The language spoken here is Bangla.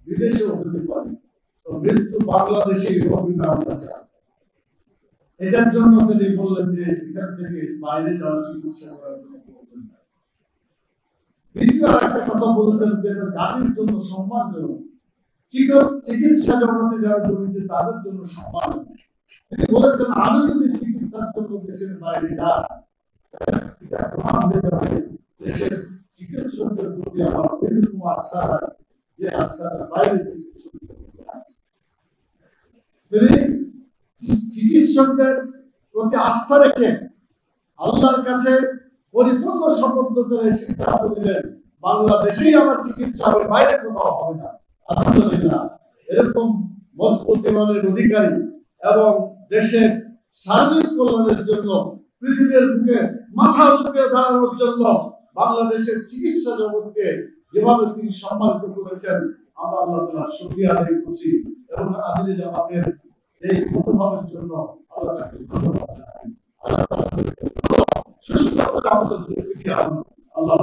বিদেশেও হতে পারে। তো মৃত্যু বাংলাদেশে অভিধান আছে। এটার জন্য তিনি বললেন যে এখান থেকে বাইরে যাওয়ার চিকিৎসা করার জন্য প্রয়োজন নাই। দ্বিতীয় একটা কথা বলেছেন যে জাতির জন্য সম্মানজনক, চিকিৎসা জগতে যারা জড়িত তাদের জন্য সম্মান। তিনি বলেছেন আমি যদি চিকিৎসার জন্য দেশের বাইরে যাই, এটা প্রমাণ দিতে হবে দেশের চিকিৎসকদের প্রতি আমার এরকম আস্থা যে আস্থাটা বাইরে চিকিৎসকদের প্রতি আস্থা রেখে আল্লাহর কাছে পরিপূর্ণ সমর্থ করে সিদ্ধান্ত দিলেন বাংলাদেশেই আমার চিকিৎসা হবে, বাইরে কোথাও হবে না। আলহামদুলিল্লাহ, এরকম মজবুত ইমানের অধিকারী এবং দেশের সার্বিক কল্যাণের জন্য পৃথিবীর বুকে মাথা উঁচু দাঁড়ানোর জন্য বাংলাদেশের চিকিৎসা জগৎকে যেভাবে তিনি সম্মানিত করেছেন, আমরা আল্লাহ তাআলার শুকরিয়া আদায় করছি এবং আমির জামাতের এই মনোভাবের জন্য আল্লাহকে ধন্যবাদ জানাই। আল্লাহ সুস্থ করে আমাদের আল্লাহ